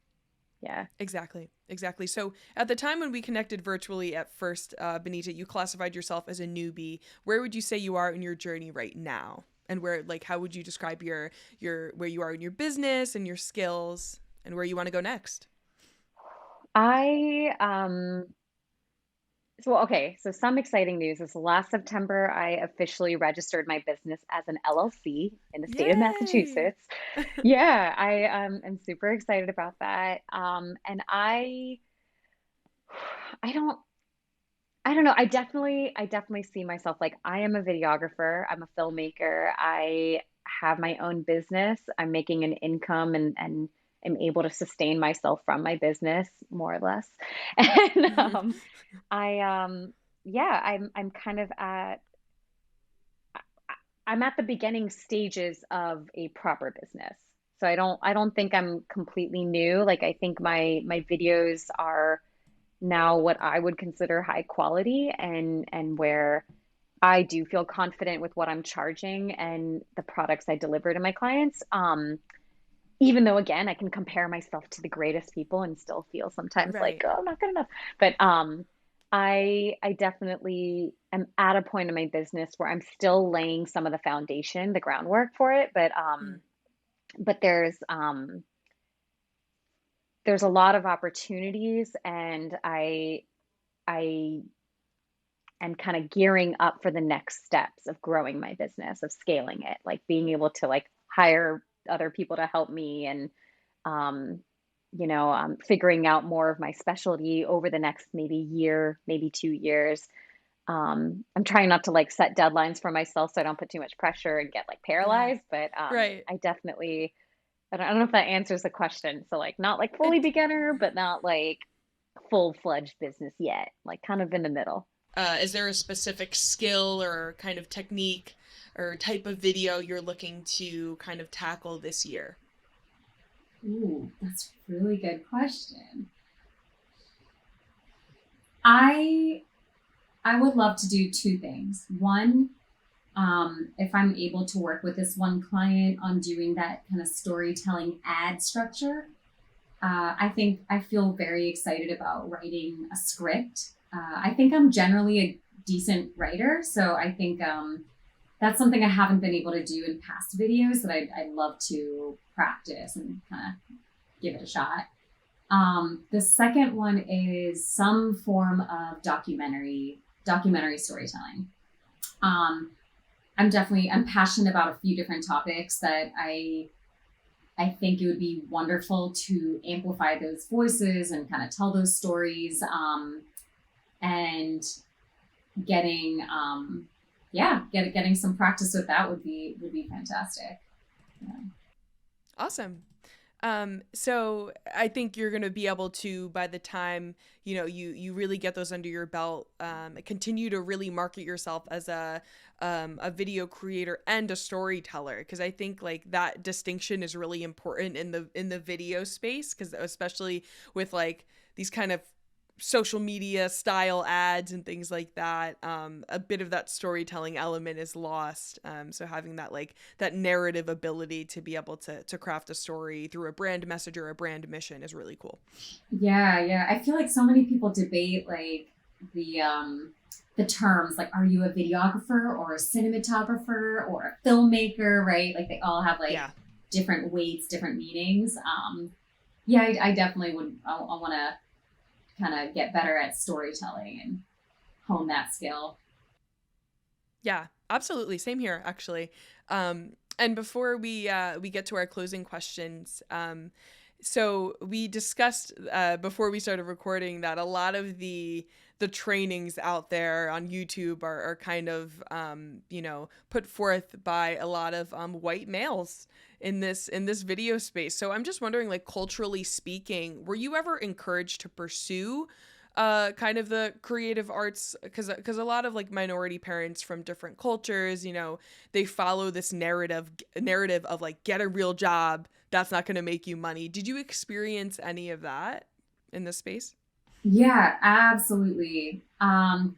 Yeah. Exactly. Exactly. So at the time when we connected virtually at first, Benita, you classified yourself as a newbie. Where would you say you are in your journey right now? And how would you describe your where you are in your business and your skills and where you want to go next? I So, okay, so some exciting news is last September, I officially registered my business as an LLC in the state of Yay! Massachusetts. Yeah, I am super excited about that. And I don't, I don't know. I definitely see myself like I am a videographer. I'm a filmmaker. I have my own business. I'm making an income and am able to sustain myself from my business more or less. And I yeah, I'm kind of I'm at the beginning stages of a proper business. So I don't think I'm completely new. Like I think my videos are now what I would consider high quality and where I do feel confident with what I'm charging and the products I deliver to my clients. Even though again, I can compare myself to the greatest people and still feel sometimes like, Right. oh, I'm not good enough. But I definitely am at a point in my business where I'm still laying some of the foundation, the groundwork for it. Mm. But there's a lot of opportunities, and I am kind of gearing up for the next steps of growing my business, of scaling it, like being able to like hire other people to help me and um, figuring out more of my specialty over the next maybe year, maybe 2 years. I'm trying not to like set deadlines for myself so I don't put too much pressure and get like Yeah. paralyzed, but Right. I definitely, I don't know if that answers the question. So like not like fully It beginner, but not like full-fledged business yet, like kind of in the middle. is there a specific skill or kind of technique or type of video you're looking to kind of tackle this year? Ooh, that's a really good question. I I would love to do two things. One, if I'm able to work with this one client on doing that kind of storytelling ad structure, I think I feel very excited about writing a script. I think I'm generally a decent writer, so I think that's something I haven't been able to do in past videos that I'd love to practice and kind of give it a shot. The second one is some form of documentary storytelling. Um, I'm passionate about a few different topics that I think it would be wonderful to amplify those voices and kind of tell those stories, and getting getting some practice with that would be fantastic. Yeah. Awesome. So I think you're going to be able to, by the time, you really get those under your belt, continue to really market yourself as a video creator and a storyteller. Because I think like that distinction is really important in the video space, because especially with like these kind of social media style ads and things like that, a bit of that storytelling element is lost. So having that like that narrative ability to be able to craft a story through a brand message or a brand mission is really cool. Yeah. I feel like so many people debate like the terms, like, are you a videographer or a cinematographer or a filmmaker, right? Like they all have like Yeah. different weights, different meanings. Yeah, I definitely would. I want to kind of get better at storytelling and hone that skill. Yeah, absolutely. Same here, actually. And before we get to our closing questions, so we discussed before we started recording that a lot of the trainings out there on YouTube are kind of put forth by a lot of white males in this video space. So I'm just wondering, like, culturally speaking, were you ever encouraged to pursue kind of the creative arts? Because a lot of like minority parents from different cultures, they follow this narrative of like, get a real job, that's not going to make you money. Did you experience any of that in this space? Yeah, absolutely. I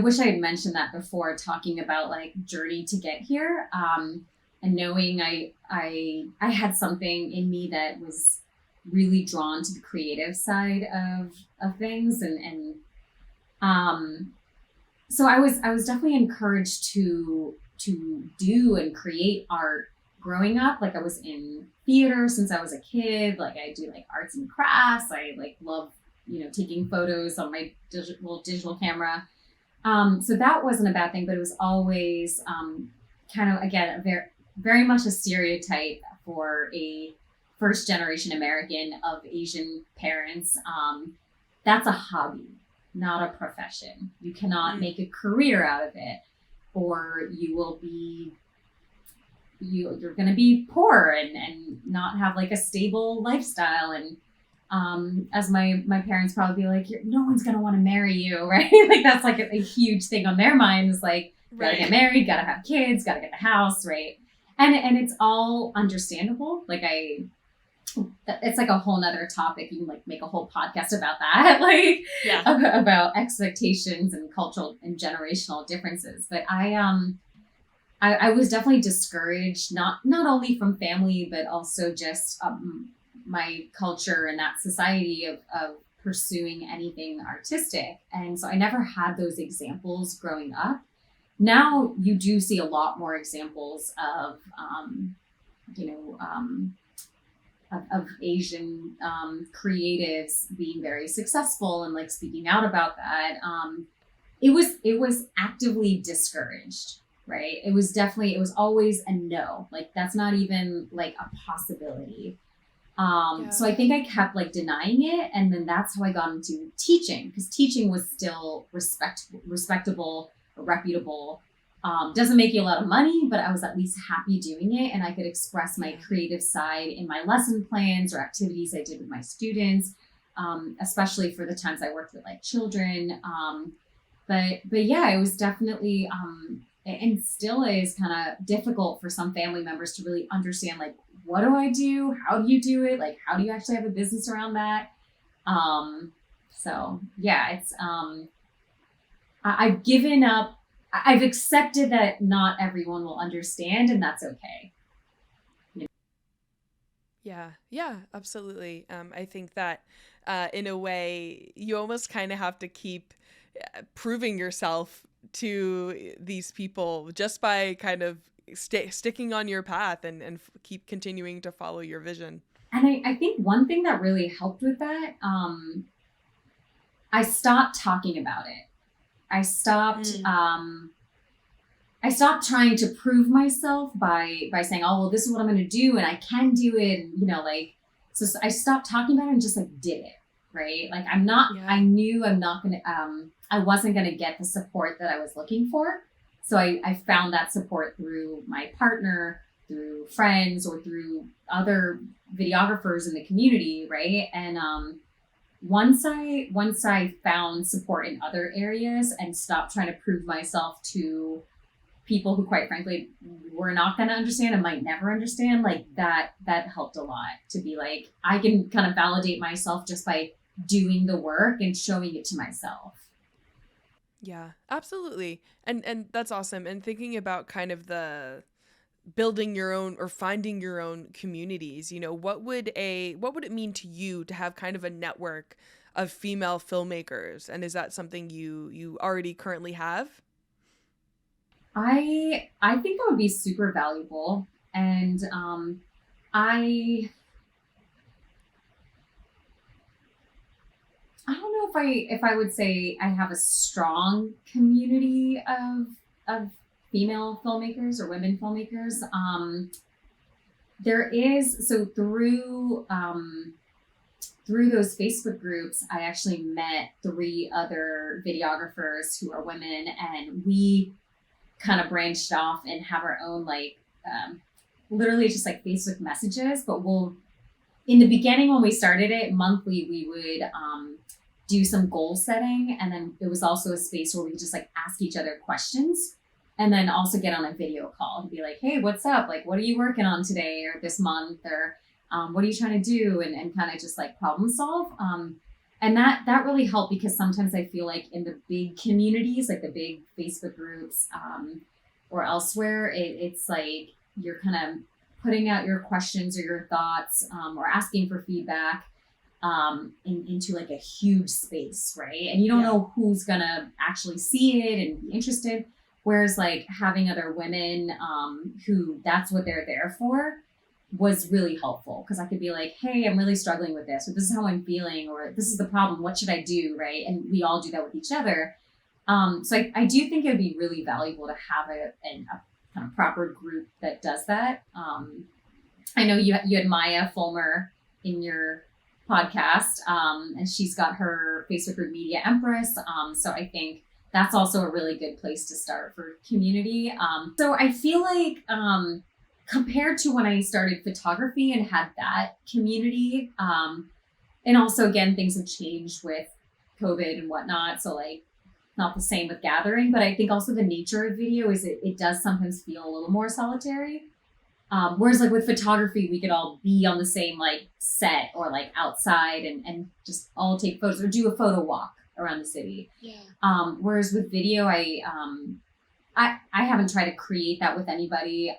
wish I had mentioned that before talking about like journey to get here. And knowing I had something in me that was really drawn to the creative side of things, and so I was definitely encouraged to do and create art growing up. Like I was in theater since I was a kid. Like I do like arts and crafts. I like love taking photos on my digital camera. So that wasn't a bad thing, but it was always kind of, again, a very much a stereotype for a first generation American of Asian parents. That's a hobby, not a profession. You cannot make a career out of it, or you're going to be poor and not have like a stable lifestyle. And as my parents probably be like, no one's going to want to marry you, right? Like that's like a huge thing on their minds. Like, gotta get married, gotta have kids, gotta get the house, right? And it's all understandable. Like it's like a whole nother topic. You can like make a whole podcast about that, like about expectations and cultural and generational differences. But I was definitely discouraged, not only from family, but also just my culture and that society of pursuing anything artistic. And so I never had those examples growing up. Now you do see a lot more examples of, of Asian creatives being very successful and like speaking out about that. It was actively discouraged, right? It was always a no. Like that's not even like a possibility. So I think I kept like denying it, and then that's how I got into teaching, because teaching was still respectable, reputable. Doesn't make you a lot of money, but I was at least happy doing it, and I could express my creative side in my lesson plans or activities I did with my students, especially for the times I worked with like children. But yeah, it was definitely and still is kind of difficult for some family members to really understand, like, what do I do? How do you do it? Like, how do you actually have a business around that? So yeah, it's I've given up. I've accepted that not everyone will understand, and that's okay. Yeah, absolutely. I think that in a way, you almost kind of have to keep proving yourself to these people just by kind of sticking on your path and keep continuing to follow your vision. And I think one thing that really helped with that, I stopped talking about it. I stopped trying to prove myself by saying, oh, well, this is what I'm going to do and I can do it. And, so I stopped talking about it and just like did it. Right. Like I knew I'm not going to, I wasn't going to get the support that I was looking for. So I found that support through my partner, through friends or through other videographers in the community, right? And once I found support in other areas and stopped trying to prove myself to people who, quite frankly, were not going to understand and might never understand, like that helped a lot, to be like, I can kind of validate myself just by doing the work and showing it to myself. Yeah, absolutely. And that's awesome. And thinking about kind of the building your own or finding your own communities, what would it mean to you to have kind of a network of female filmmakers? And is that something you already currently have? I think that would be super valuable. And I don't know if I would say I have a strong community of female filmmakers or women filmmakers. There is, so through those Facebook groups, I actually met 3 other videographers who are women, and we kind of branched off and have our own literally just like Facebook messages. But in the beginning when we started it, monthly we would do some goal setting, and then it was also a space where we could just like ask each other questions, and then also get on a video call and be like, hey, what's up? Like, what are you working on today or this month? Or what are you trying to do? And kind of just like problem solve. And that really helped, because sometimes I feel like in the big communities, like the big Facebook groups or elsewhere, it's like you're kind of putting out your questions or your thoughts or asking for feedback into like a huge space, right? And you don't know who's gonna actually see it and be interested. Whereas like having other women who that's what they're there for was really helpful, because I could be like, hey, I'm really struggling with this, or this is how I'm feeling, or this is the problem, what should I do, right? And we all do that with each other. So I do think it would be really valuable to have a kind of proper group that does that. I know you had Maya Fulmer in your podcast, and she's got her Facebook group Media Empress. So I think that's also a really good place to start for community. So I feel like compared to when I started photography and had that community, and also again, things have changed with COVID and whatnot. So like not the same with gathering, but I think also the nature of video is it does sometimes feel a little more solitary. Whereas like with photography, we could all be on the same like set or like outside and just all take photos or do a photo walk around the city. Yeah. Whereas with video, I haven't tried to create that with anybody.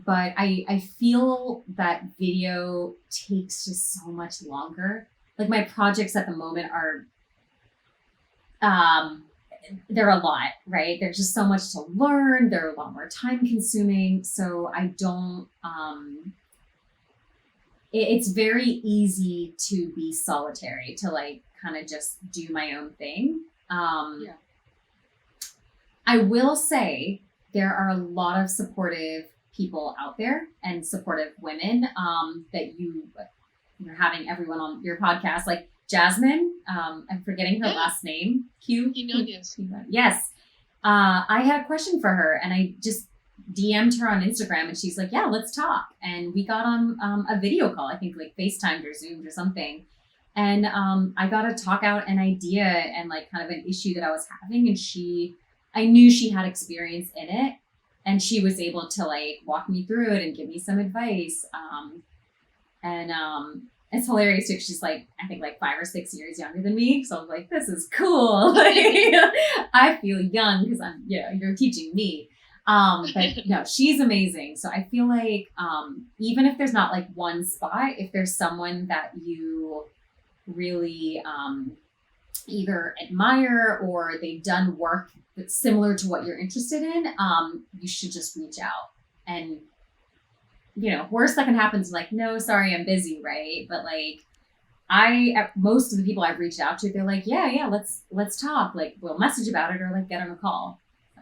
But I feel that video takes just so much longer. Like my projects at the moment are, they're a lot, right? There's just so much to learn. They're a lot more time consuming. So I don't, it's very easy to be solitary, to like kind of just do my own thing. I will say there are a lot of supportive people out there and supportive women that you're having everyone on your podcast, like Jasmine, I'm forgetting her last name. Quinones. Yes. I had a question for her, and I just DM'd her on Instagram, and she's like, yeah, let's talk. And we got on a video call, I think like FaceTimed or Zoomed or something. And I got to talk out an idea and like kind of an issue that I was having. And I knew she had experience in it, and she was able to like walk me through it and give me some advice. It's hilarious too. She's like, I think like 5 or 6 years younger than me. So I was like, this is cool. Like, I feel young because you're teaching me. But no, she's amazing. So I feel like even if there's not like one spot, if there's someone that you really either admire or they've done work that's similar to what you're interested in, you should just reach out. And worst that can happen is like, no, sorry, I'm busy, right? But like most of the people I've reached out to, they're like, yeah, let's talk. Like we'll message about it or like get on a call. So.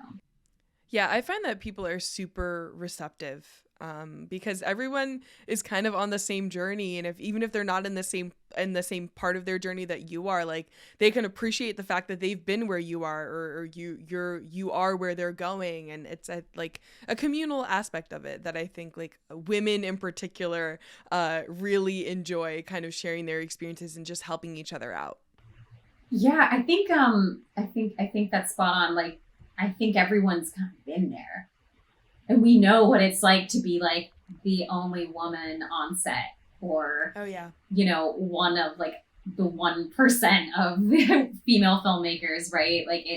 Yeah, I find that people are super receptive. because everyone is kind of on the same journey, and even if they're not in the same part of their journey that you are, like they can appreciate the fact that they've been where you are, or you are where they're going, and it's like a communal aspect of it that I think like women in particular really enjoy kind of sharing their experiences and just helping each other out. Yeah, I think that's spot on. Like, I think everyone's kind of been there, and we know what it's like to be like the only woman on set, or Oh yeah. one of like the 1% of female filmmakers, right? Like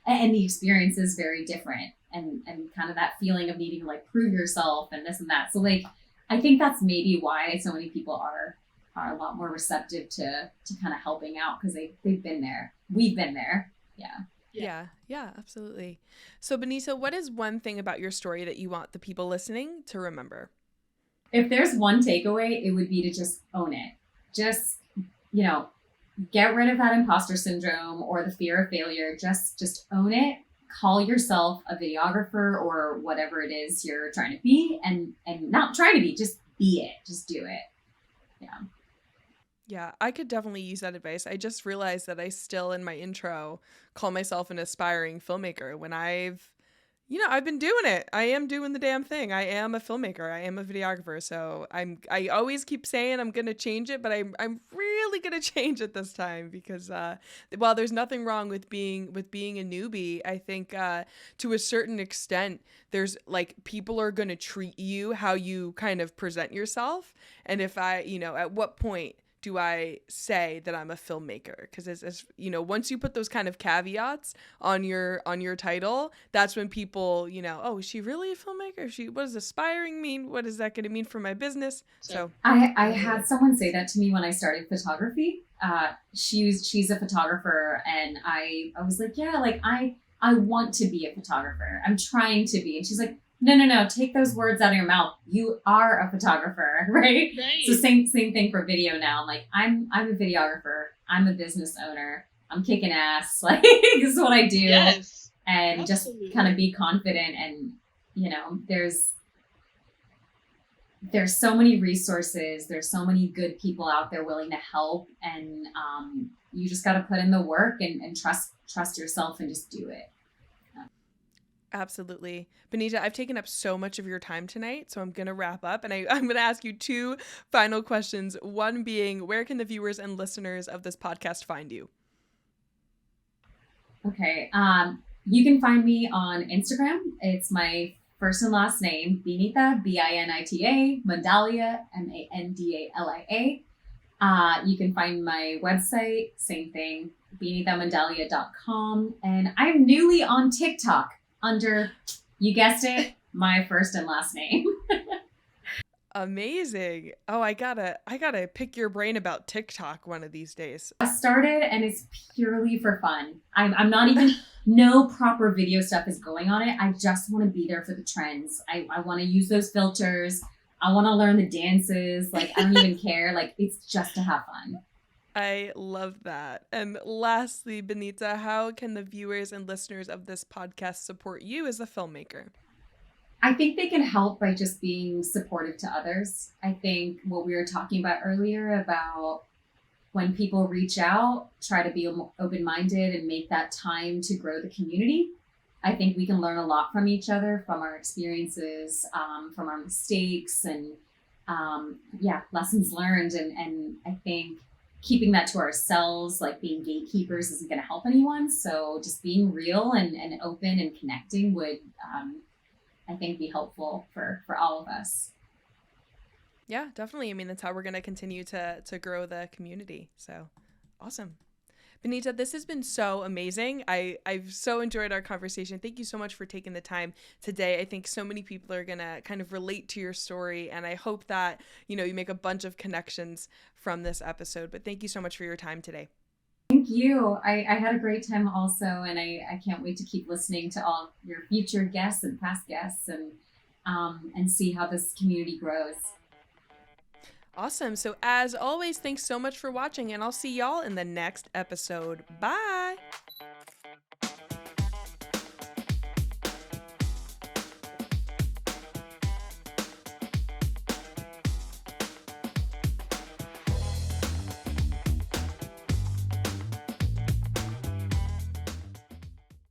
and the experience is very different, and kind of that feeling of needing to like prove yourself and this and that. So like, I think that's maybe why so many people are a lot more receptive to kind of helping out, because they've been there. We've been there. Yeah, absolutely. So Benita, what is one thing about your story that you want the people listening to remember? If there's one takeaway, it would be to just own it. Just, get rid of that imposter syndrome or the fear of failure. Just own it. Call yourself a videographer or whatever it is you're trying to be, and not trying to be, just be it. Just do it. Yeah. Yeah, I could definitely use that advice. I just realized that I still, in my intro, call myself an aspiring filmmaker when I've been doing it. I am doing the damn thing. I am a filmmaker. I am a videographer. So I always keep saying I'm gonna change it, but I'm really gonna change it this time, because while there's nothing wrong with being a newbie, I think to a certain extent there's like people are gonna treat you how you kind of present yourself, and if at what point do I say that I'm a filmmaker? Because as once you put those kind of caveats on your title, that's when people, oh, is she really a filmmaker? What does aspiring mean? What is that going to mean for my business? So I had someone say that to me when I started photography. She's a photographer, and I was like, yeah, like I want to be a photographer. I'm trying to be. And she's like, no, take those words out of your mouth. You are a photographer, right? So same thing for video now. I'm like, I'm a videographer. I'm a business owner. I'm kicking ass. Like, this is what I do. Yes, and absolutely. Just kind of be confident. And, there's so many resources. There's so many good people out there willing to help. And you just got to put in the work and trust yourself and just do it. Absolutely. Benita, I've taken up so much of your time tonight, so I'm going to wrap up, and I'm going to ask you two final questions. One being, where can the viewers and listeners of this podcast find you? Okay. You can find me on Instagram. It's my first and last name, Binita, Binita, Mandalia, Mandalia. You can find my website, same thing, binitamandalia.com. And I'm newly on TikTok under, you guessed it, my first and last name. Amazing. Oh, I gotta pick your brain about TikTok one of these days. I started, and it's purely for fun. I'm not even, no proper video stuff is going on it. I just want to be there for the trends. I want to use those filters. I want to learn the dances. Like, I don't even care. Like, it's just to have fun. I love that. And lastly, Benita, how can the viewers and listeners of this podcast support you as a filmmaker? I think they can help by just being supportive to others. I think what we were talking about earlier about when people reach out, try to be open-minded and make that time to grow the community. I think we can learn a lot from each other, from our experiences, from our mistakes, and lessons learned. And I think keeping that to ourselves, like being gatekeepers, isn't going to help anyone. So just being real and open and connecting would, I think, be helpful for all of us. Yeah, definitely. I mean, that's how we're going to continue to grow the community. So awesome. Benita, this has been so amazing. I've so enjoyed our conversation. Thank you so much for taking the time today. I think so many people are going to kind of relate to your story, and I hope that, you make a bunch of connections from this episode. But thank you so much for your time today. Thank you. I had a great time also, and I can't wait to keep listening to all your future guests and past guests and see how this community grows. Awesome. So as always, thanks so much for watching, and I'll see y'all in the next episode. Bye.